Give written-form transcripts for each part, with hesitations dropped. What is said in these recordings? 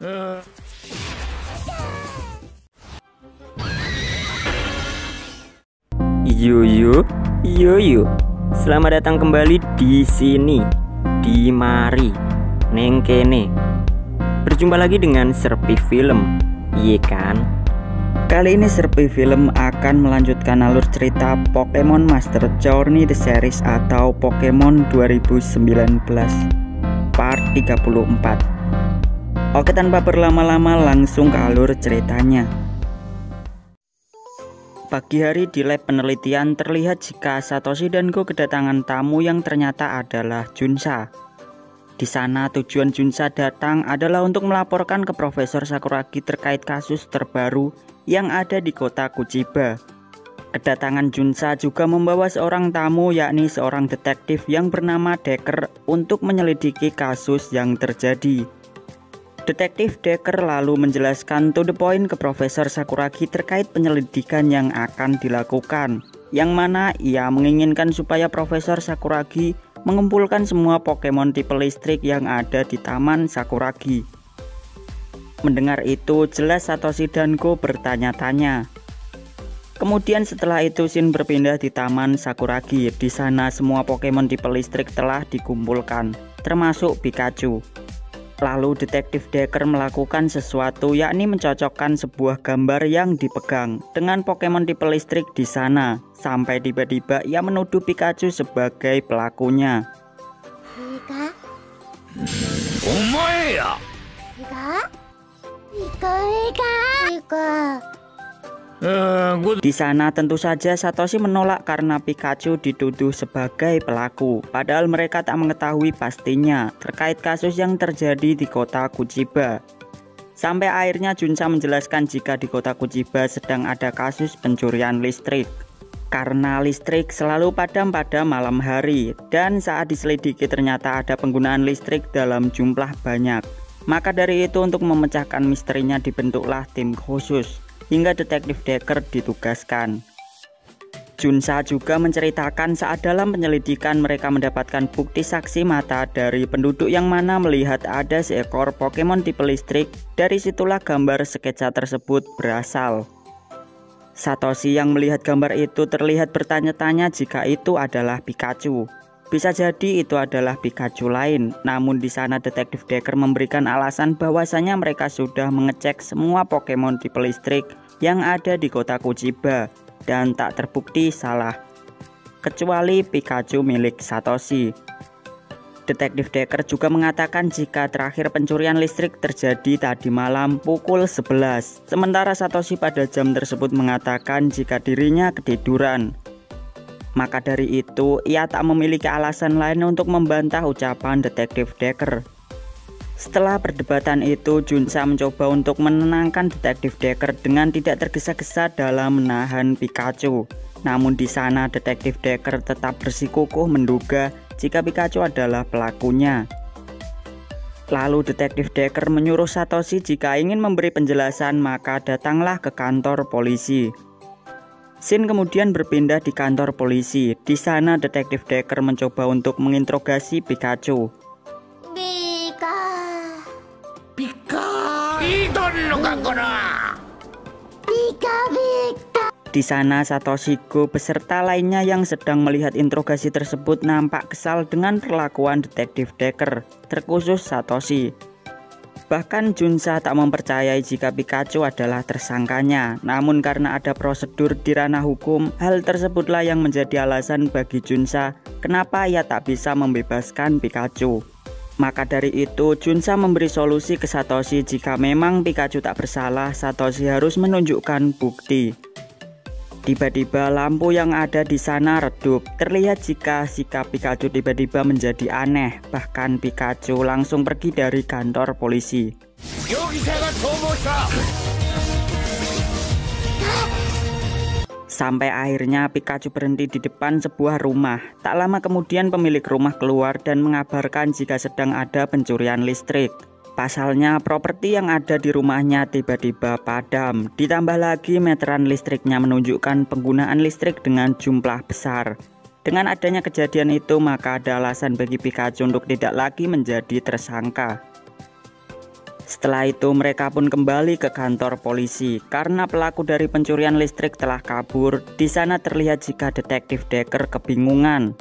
Yo, selamat datang kembali di sini, di mari, neng kene. Berjumpa lagi dengan Serpi Film, iya kan? Kali ini Serpi Film akan melanjutkan alur cerita Pokemon Master Journey The Series atau Pokemon 2019 Part 34. Oke, tanpa berlama-lama langsung ke alur ceritanya. Pagi hari di lab penelitian terlihat jika Satoshi dan Go kedatangan tamu yang ternyata adalah Junsa. Di sana tujuan Junsa datang adalah untuk melaporkan ke Profesor Sakuragi terkait kasus terbaru yang ada di kota Kuchiba. Kedatangan Junsa juga membawa seorang tamu, yakni seorang detektif yang bernama Decker untuk menyelidiki kasus yang terjadi. Detektif Decker lalu menjelaskan to the point ke Profesor Sakuragi terkait penyelidikan yang akan dilakukan, yang mana ia menginginkan supaya Profesor Sakuragi mengumpulkan semua Pokemon tipe listrik yang ada di Taman Sakuragi. Mendengar itu, jelas Satoshi dan Go bertanya-tanya. Kemudian setelah itu scene berpindah di Taman Sakuragi. Di sana semua Pokemon tipe listrik telah dikumpulkan, termasuk Pikachu. Lalu detektif Decker melakukan sesuatu, yakni mencocokkan sebuah gambar yang dipegang dengan Pokemon tipe listrik di sana, sampai tiba-tiba ia menuduh Pikachu sebagai pelakunya. Pika? Omae ya? Pika. Di sana tentu saja Satoshi menolak karena Pikachu dituduh sebagai pelaku, padahal mereka tak mengetahui pastinya terkait kasus yang terjadi di kota Kuchiba. Sampai akhirnya Junsa menjelaskan jika di kota Kuchiba sedang ada kasus pencurian listrik. Karena listrik selalu padam pada malam hari, dan saat diselidiki ternyata ada penggunaan listrik dalam jumlah banyak. Maka dari itu untuk memecahkan misterinya dibentuklah tim khusus, hingga detektif Decker ditugaskan. Junsa juga menceritakan saat dalam penyelidikan mereka mendapatkan bukti saksi mata dari penduduk yang mana melihat ada seekor Pokemon tipe listrik. Dari situlah gambar sketsa tersebut berasal. Satoshi yang melihat gambar itu terlihat bertanya-tanya jika itu adalah Pikachu. Bisa jadi itu adalah Pikachu lain, namun di sana detektif Decker memberikan alasan bahwasanya mereka sudah mengecek semua Pokemon tipe listrik yang ada di kota Kuchiba dan tak terbukti salah, kecuali Pikachu milik Satoshi. Detektif Decker juga mengatakan jika terakhir pencurian listrik terjadi tadi malam pukul 11, sementara Satoshi pada jam tersebut mengatakan jika dirinya ketiduran. Maka dari itu, ia tak memiliki alasan lain untuk membantah ucapan detektif Decker. Setelah perdebatan itu, Junsa mencoba untuk menenangkan detektif Decker dengan tidak tergesa-gesa dalam menahan Pikachu. Namun di sana detektif Decker tetap bersikukuh menduga jika Pikachu adalah pelakunya. Lalu detektif Decker menyuruh Satoshi jika ingin memberi penjelasan maka datanglah ke kantor polisi. Scene kemudian berpindah di kantor polisi. Di sana detektif Decker mencoba untuk menginterogasi Pikachu. Di sana Satoshi, Go beserta lainnya yang sedang melihat interogasi tersebut nampak kesal dengan perlakuan detektif Decker, terkhusus Satoshi. Bahkan Junsa tak mempercayai jika Pikachu adalah tersangkanya, namun karena ada prosedur di ranah hukum, hal tersebutlah yang menjadi alasan bagi Junsa kenapa ia tak bisa membebaskan Pikachu. Maka dari itu Junsa memberi solusi ke Satoshi jika memang Pikachu tak bersalah, Satoshi harus menunjukkan bukti. Tiba-tiba lampu yang ada di sana redup. Terlihat jika sikap Pikachu tiba-tiba menjadi aneh. Bahkan Pikachu langsung pergi dari kantor polisi. Sampai akhirnya Pikachu berhenti di depan sebuah rumah. Tak lama kemudian pemilik rumah keluar dan mengabarkan jika sedang ada pencurian listrik. Pasalnya properti yang ada di rumahnya tiba-tiba padam. Ditambah lagi meteran listriknya menunjukkan penggunaan listrik dengan jumlah besar. Dengan adanya kejadian itu maka ada alasan bagi Pikachu untuk tidak lagi menjadi tersangka. Setelah itu mereka pun kembali ke kantor polisi karena pelaku dari pencurian listrik telah kabur. Di sana terlihat jika detektif Decker kebingungan.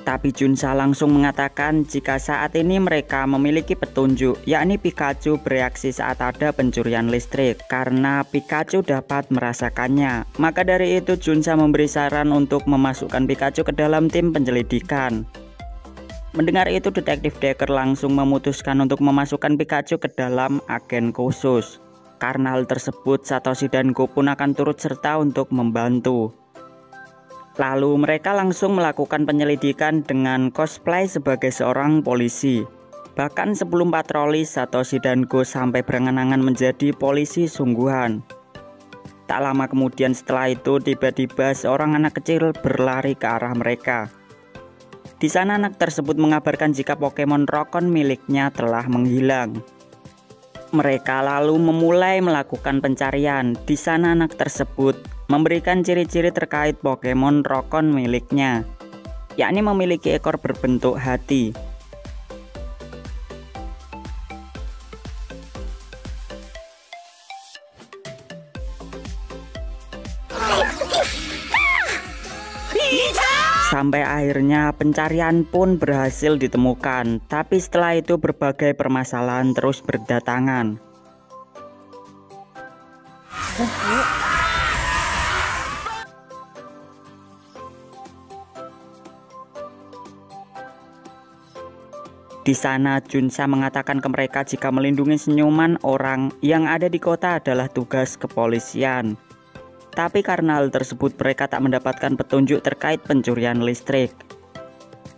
Tapi Junsa langsung mengatakan jika saat ini mereka memiliki petunjuk, yakni Pikachu bereaksi saat ada pencurian listrik karena Pikachu dapat merasakannya. Maka dari itu Junsa memberi saran untuk memasukkan Pikachu ke dalam tim penyelidikan. Mendengar itu detektif Decker langsung memutuskan untuk memasukkan Pikachu ke dalam agen khusus. Karena hal tersebut Satoshi dan Go pun akan turut serta untuk membantu. Lalu mereka langsung melakukan penyelidikan dengan cosplay sebagai seorang polisi. Bahkan sebelum patroli, Satoshi dan Go sampai berangan-angan menjadi polisi sungguhan. Tak lama kemudian setelah itu tiba-tiba seorang anak kecil berlari ke arah mereka. Di sana anak tersebut mengabarkan jika Pokemon Rokon miliknya telah menghilang. Mereka lalu memulai melakukan pencarian. Di sana anak tersebut memberikan ciri-ciri terkait Pokemon Rokon miliknya, yakni memiliki ekor berbentuk hati. Sampai akhirnya pencarian pun berhasil ditemukan, tapi setelah itu berbagai permasalahan terus berdatangan. Di sana Junsa mengatakan ke mereka jika melindungi senyuman orang yang ada di kota adalah tugas kepolisian. Tapi karena hal tersebut mereka tak mendapatkan petunjuk terkait pencurian listrik.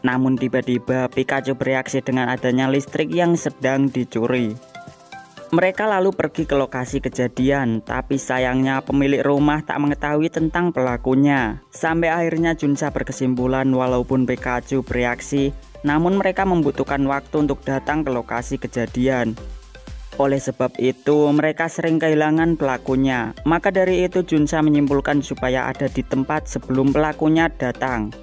Namun tiba-tiba Pikachu bereaksi dengan adanya listrik yang sedang dicuri. Mereka lalu pergi ke lokasi kejadian, tapi sayangnya pemilik rumah tak mengetahui tentang pelakunya. Sampai akhirnya Junsa berkesimpulan walaupun Pikachu bereaksi, namun mereka membutuhkan waktu untuk datang ke lokasi kejadian. Oleh sebab itu mereka sering kehilangan pelakunya. Maka dari itu Junsa menyimpulkan supaya ada di tempat sebelum pelakunya datang.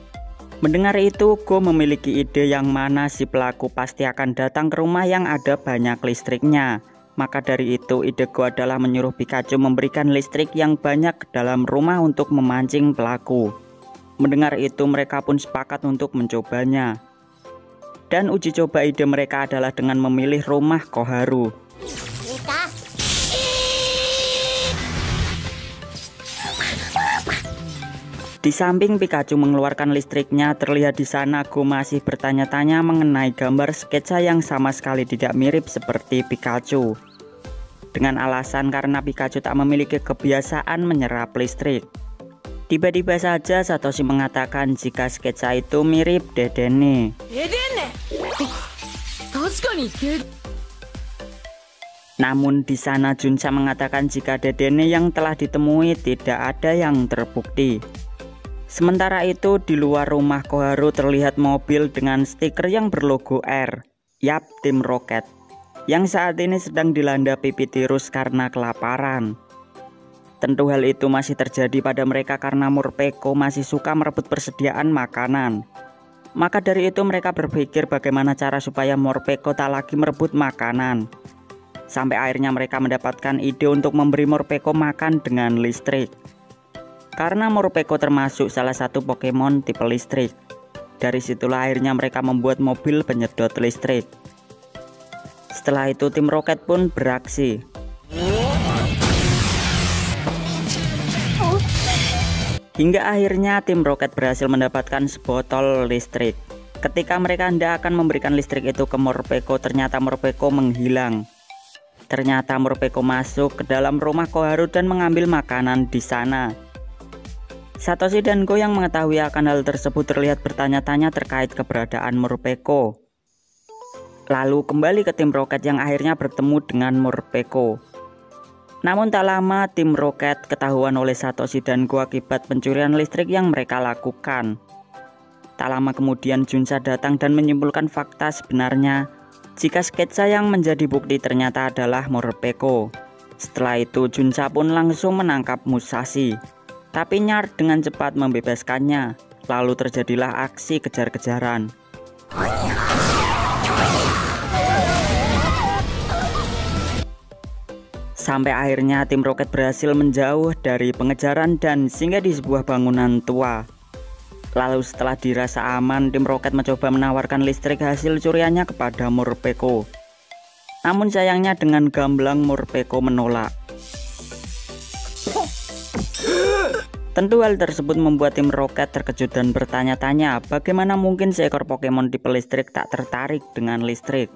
Mendengar itu Go memiliki ide yang mana si pelaku pasti akan datang ke rumah yang ada banyak listriknya. Maka dari itu ide Go adalah menyuruh Pikachu memberikan listrik yang banyak ke dalam rumah untuk memancing pelaku. Mendengar itu mereka pun sepakat untuk mencobanya. Dan uji coba ide mereka adalah dengan memilih rumah Koharu. Di samping Pikachu mengeluarkan listriknya, terlihat di sana Go masih bertanya-tanya mengenai gambar sketsa yang sama sekali tidak mirip seperti Pikachu. Dengan alasan karena Pikachu tak memiliki kebiasaan menyerap listrik. Tiba-tiba saja Satoshi mengatakan jika sketsa itu mirip Dedenne. Namun di sana Junsa mengatakan jika Dedenne yang telah ditemui tidak ada yang terbukti. Sementara itu di luar rumah Koharu terlihat mobil dengan stiker yang berlogo R, yap Tim Rocket, yang saat ini sedang dilanda Pipitirus karena kelaparan. Tentu hal itu masih terjadi pada mereka karena Morpeko masih suka merebut persediaan makanan. Maka dari itu mereka berpikir bagaimana cara supaya Morpeko tak lagi merebut makanan. Sampai akhirnya mereka mendapatkan ide untuk memberi Morpeko makan dengan listrik. Karena Morpeko termasuk salah satu Pokemon tipe listrik. Dari situlah akhirnya mereka membuat mobil penyedot listrik. Setelah itu Tim Rocket pun beraksi. Hingga akhirnya Tim Rocket berhasil mendapatkan sebotol listrik. Ketika mereka hendak akan memberikan listrik itu ke Morpeko, ternyata Morpeko menghilang. Ternyata Morpeko masuk ke dalam rumah Koharu dan mengambil makanan di sana. Satoshi dan Go yang mengetahui akan hal tersebut terlihat bertanya-tanya terkait keberadaan Morpeko. Lalu kembali ke Tim Rocket yang akhirnya bertemu dengan Morpeko. Namun tak lama Tim Rocket ketahuan oleh Satoshi dan Go akibat pencurian listrik yang mereka lakukan. Tak lama kemudian Junsa datang dan menyimpulkan fakta sebenarnya jika sketsa yang menjadi bukti ternyata adalah Morpeko. Setelah itu Junsa pun langsung menangkap Musashi. Tapi Nyard dengan cepat membebaskannya. Lalu terjadilah aksi kejar-kejaran. Sampai akhirnya tim Rocket berhasil menjauh dari pengejaran dan singgah di sebuah bangunan tua. Lalu setelah dirasa aman, tim Rocket mencoba menawarkan listrik hasil curiannya kepada Morpeko. Namun sayangnya dengan gamblang Morpeko menolak. Tentu hal tersebut membuat tim Rocket terkejut dan bertanya-tanya bagaimana mungkin seekor Pokemon tipe listrik tak tertarik dengan listrik.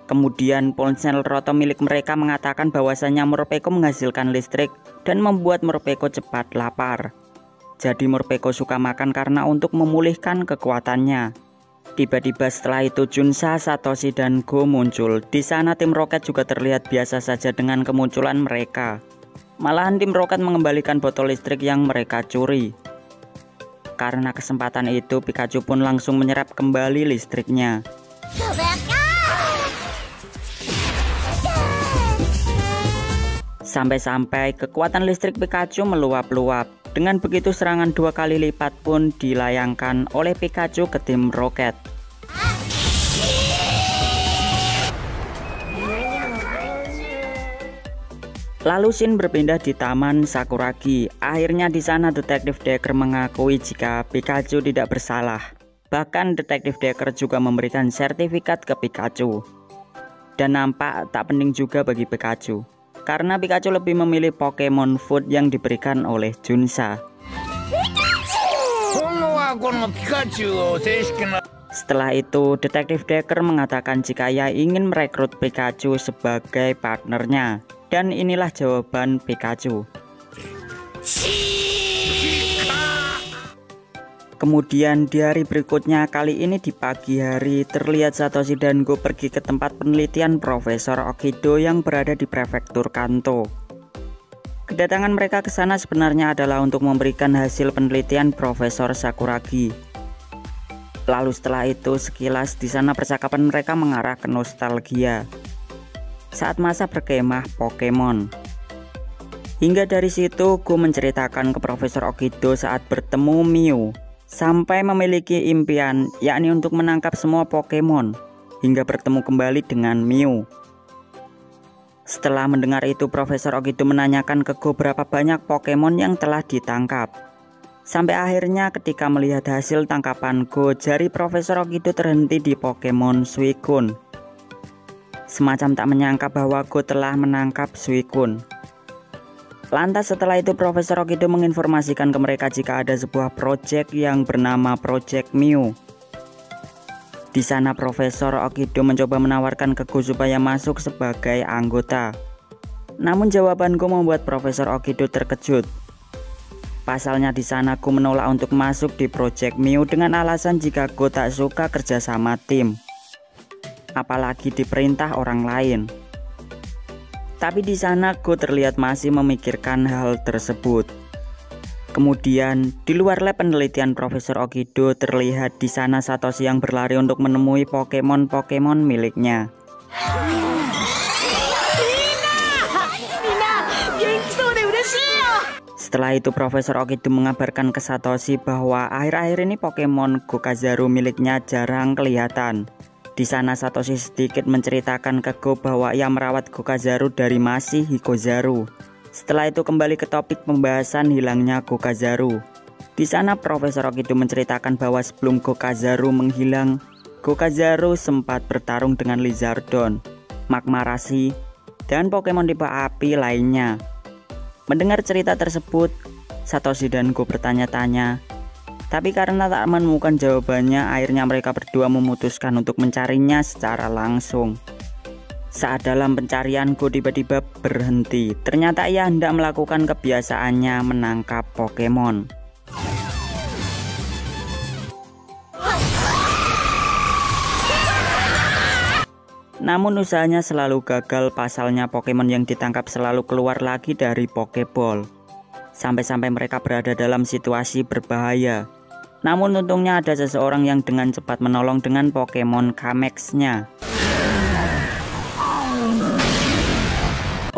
Kemudian ponsel Rotom milik mereka mengatakan bahwasannya Morpeko menghasilkan listrik dan membuat Morpeko cepat lapar. Jadi Morpeko suka makan karena untuk memulihkan kekuatannya. Tiba-tiba setelah itu Junsa, Satoshi, dan Go muncul. Di sana tim Rocket juga terlihat biasa saja dengan kemunculan mereka. Malahan tim Rocket mengembalikan botol listrik yang mereka curi. Karena kesempatan itu Pikachu pun langsung menyerap kembali listriknya. Sampai-sampai kekuatan listrik Pikachu meluap-luap. Dengan begitu serangan 2 kali lipat pun dilayangkan oleh Pikachu ke tim Rocket. Lalu scene berpindah di Taman Sakuragi. Akhirnya di sana Detektif Decker mengakui jika Pikachu tidak bersalah. Bahkan Detektif Decker juga memberikan sertifikat ke Pikachu. Dan nampak tak penting juga bagi Pikachu, karena Pikachu lebih memilih Pokemon Food yang diberikan oleh Junsa. Setelah itu, Detektif Decker mengatakan jika ia ingin merekrut Pikachu sebagai partnernya. Dan inilah jawaban Pikachu. Kemudian di hari berikutnya, kali ini di pagi hari, terlihat Satoshi dan Go pergi ke tempat penelitian Profesor Okido yang berada di prefektur Kanto. Kedatangan mereka ke sana sebenarnya adalah untuk memberikan hasil penelitian Profesor Sakuragi. Lalu setelah itu sekilas di sana percakapan mereka mengarah ke nostalgia saat masa berkemah Pokemon. Hingga dari situ Go menceritakan ke Profesor Okido saat bertemu Mew sampai memiliki impian, yakni untuk menangkap semua Pokemon hingga bertemu kembali dengan Mew. Setelah mendengar itu, Profesor Okido menanyakan ke Go berapa banyak Pokemon yang telah ditangkap. Sampai akhirnya ketika melihat hasil tangkapan Go, jari Profesor Okido terhenti di Pokemon Suicune. Semacam tak menyangka bahwa Go telah menangkap Suicune. Lantas setelah itu Profesor Okido menginformasikan ke mereka jika ada sebuah proyek yang bernama Project Mew. Di sana Profesor Okido mencoba menawarkan ke Go supaya masuk sebagai anggota. Namun jawaban Go membuat Profesor Okido terkejut. Pasalnya di sana Go menolak untuk masuk di Project Mew dengan alasan jika Go tak suka kerja sama tim, apalagi diperintah orang lain. Tapi di sana Go terlihat masih memikirkan hal tersebut. Kemudian di luar lab penelitian Profesor Okido terlihat di sana Satoshi yang berlari untuk menemui Pokemon miliknya. Setelah itu Profesor Okido mengabarkan ke Satoshi bahwa akhir-akhir ini Pokemon Gokazaru miliknya jarang kelihatan. Di sana Satoshi sedikit menceritakan ke Go bahwa ia merawat Gokazaru dari masih Hikozaru. Setelah itu kembali ke topik pembahasan hilangnya Gokazaru. Di sana Profesor Okido menceritakan bahwa sebelum Gokazaru menghilang, Gokazaru sempat bertarung dengan Lizardon, Magmarashi, dan Pokemon tipe api lainnya. Mendengar cerita tersebut, Satoshi dan Go bertanya-tanya. Tapi karena tak menemukan jawabannya, akhirnya mereka berdua memutuskan untuk mencarinya secara langsung. Saat dalam pencarian, Go tiba-tiba berhenti. Ternyata ia hendak melakukan kebiasaannya menangkap Pokemon. Namun usahanya selalu gagal, pasalnya Pokemon yang ditangkap selalu keluar lagi dari Pokeball. Sampai-sampai mereka berada dalam situasi berbahaya. Namun untungnya ada seseorang yang dengan cepat menolong dengan Pokemon Kamex-nya.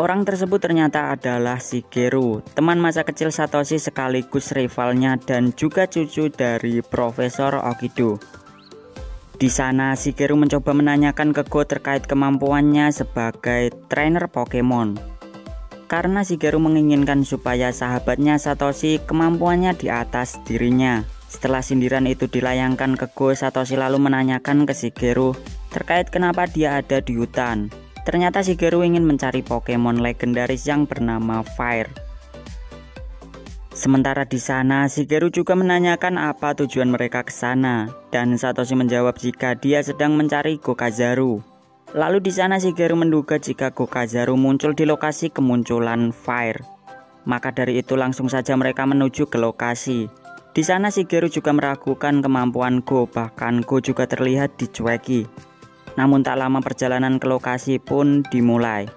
Orang tersebut ternyata adalah Shigeru, teman masa kecil Satoshi sekaligus rivalnya dan juga cucu dari Profesor Okido. Di sana Shigeru mencoba menanyakan ke Go terkait kemampuannya sebagai trainer Pokemon. karena Shigeru menginginkan supaya sahabatnya Satoshi kemampuannya di atas dirinya. Setelah sindiran itu dilayangkan ke Go, Satoshi lalu menanyakan ke Shigeru terkait kenapa dia ada di hutan. Ternyata Shigeru ingin mencari Pokemon legendaris yang bernama Fire. Sementara di sana, Shigeru juga menanyakan apa tujuan mereka ke sana, dan Satoshi menjawab jika dia sedang mencari Gokazaru. Lalu di sana Shigeru menduga jika Gokazaru muncul di lokasi kemunculan Fire. Maka dari itu langsung saja mereka menuju ke lokasi. Di sana Shigeru juga meragukan kemampuan Go, bahkan Go juga terlihat dicueki. Namun tak lama perjalanan ke lokasi pun dimulai.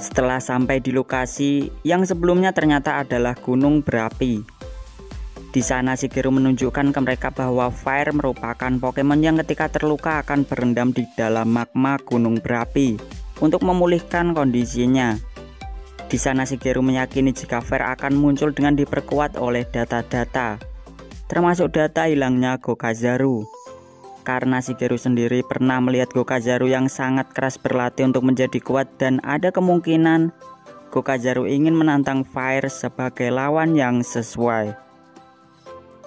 Setelah sampai di lokasi yang sebelumnya ternyata adalah gunung berapi. Di sana Shigeru menunjukkan ke mereka bahwa Fire merupakan Pokemon yang ketika terluka akan berendam di dalam magma gunung berapi untuk memulihkan kondisinya. Di sana Shigeru meyakini jika Fire akan muncul dengan diperkuat oleh data-data, termasuk data hilangnya Gokazaru. Karena Shigeru sendiri pernah melihat Gokazaru yang sangat keras berlatih untuk menjadi kuat, dan ada kemungkinan Gokazaru ingin menantang Fire sebagai lawan yang sesuai.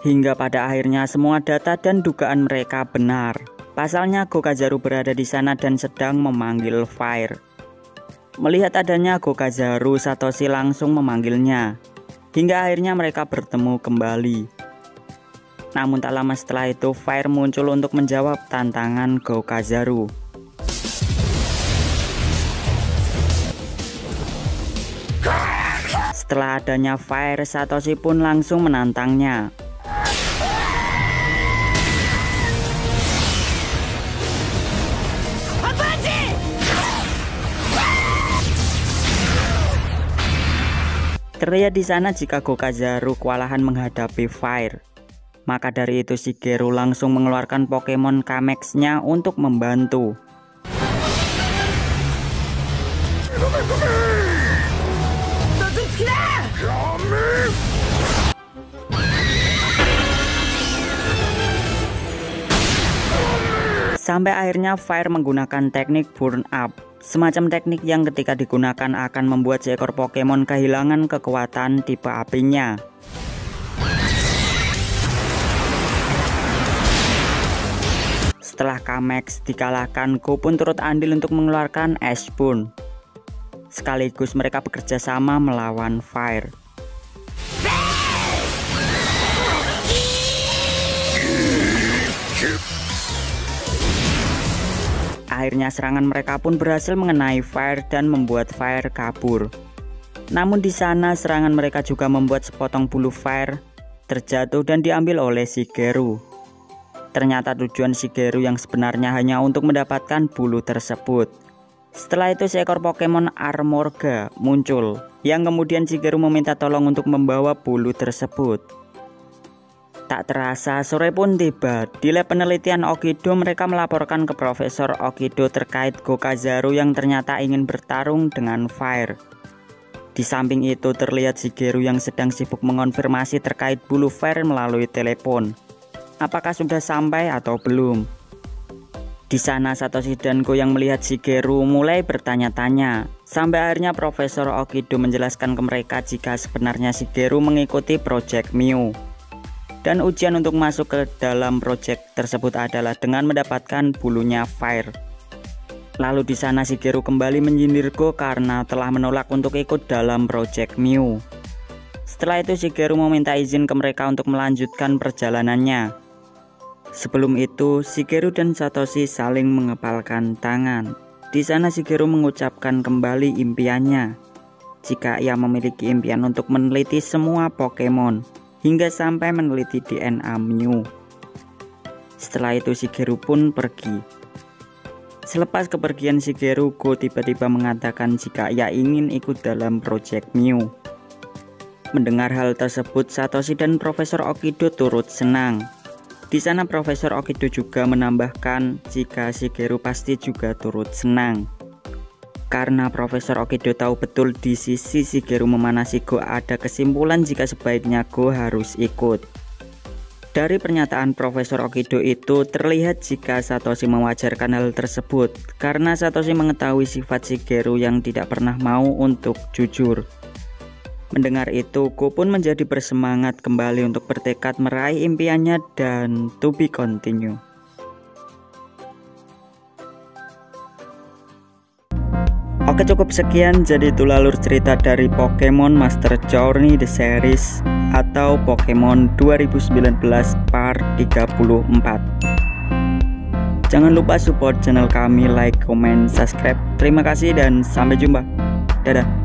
Hingga pada akhirnya semua data dan dugaan mereka benar. Pasalnya Gokazaru berada di sana dan sedang memanggil Fire. Melihat adanya Gokazaru, Satoshi langsung memanggilnya. Hingga akhirnya mereka bertemu kembali. Namun tak lama setelah itu Fire muncul untuk menjawab tantangan Gokazaru. Setelah adanya Fire, Satoshi pun langsung menantangnya. Terlihat di sana jika Gokazaru kewalahan menghadapi Fire. Maka dari itu Shigeru langsung mengeluarkan Pokemon Kamex-nya untuk membantu. Sampai akhirnya Fire menggunakan teknik Burn Up, semacam teknik yang ketika digunakan akan membuat seekor Pokemon kehilangan kekuatan tipe apinya. Setelah Kamex dikalahkan, Go pun turut andil untuk mengeluarkan Ash Boon. Sekaligus mereka bekerja sama melawan Fire. Akhirnya serangan mereka pun berhasil mengenai Fire dan membuat Fire kabur. Namun di sana serangan mereka juga membuat sepotong bulu Fire terjatuh dan diambil oleh Shigeru. Ternyata tujuan Shigeru yang sebenarnya hanya untuk mendapatkan bulu tersebut. Setelah itu seekor Pokemon Armorga muncul, yang kemudian Shigeru meminta tolong untuk membawa bulu tersebut. Tak terasa sore pun tiba. Di lab penelitian Okido mereka melaporkan ke Profesor Okido terkait Gokazaru yang ternyata ingin bertarung dengan Fire. Di samping itu terlihat Shigeru yang sedang sibuk mengonfirmasi terkait bulu Fire melalui telepon. Apakah sudah sampai atau belum? Di sana Satoshi dan Go yang melihat Shigeru mulai bertanya-tanya. Sampai akhirnya Profesor Okido menjelaskan ke mereka jika sebenarnya Shigeru mengikuti Project Mew. Dan ujian untuk masuk ke dalam project tersebut adalah dengan mendapatkan bulunya Fire. Lalu di sana Shigeru kembali menyindir Go karena telah menolak untuk ikut dalam Project Mew. Setelah itu Shigeru meminta izin ke mereka untuk melanjutkan perjalanannya. Sebelum itu, Shigeru dan Satoshi saling mengepalkan tangan. Di sana Shigeru mengucapkan kembali impiannya. Jika ia memiliki impian untuk meneliti semua Pokemon, hingga sampai meneliti DNA Mew. Setelah itu Shigeru pun pergi. Selepas kepergian Shigeru, Go tiba-tiba mengatakan jika ia ingin ikut dalam Project Mew. Mendengar hal tersebut, Satoshi dan Profesor Okido turut senang. Di sana Profesor Okido juga menambahkan jika Shigeru pasti juga turut senang. Karena Profesor Okido tahu betul di sisi Shigeru memanasi Go, ada kesimpulan jika sebaiknya Go harus ikut. Dari pernyataan Profesor Okido itu terlihat jika Satoshi mewajarkan hal tersebut karena Satoshi mengetahui sifat Shigeru yang tidak pernah mau untuk jujur. Mendengar itu, Go pun menjadi bersemangat kembali untuk bertekad meraih impiannya dan to be continue. Oke, cukup sekian, jadi itu alur cerita dari Pokemon Master Journey The Series atau Pokemon 2019 part 34. Jangan lupa support channel kami, like, comment, subscribe. Terima kasih dan sampai jumpa. Dadah.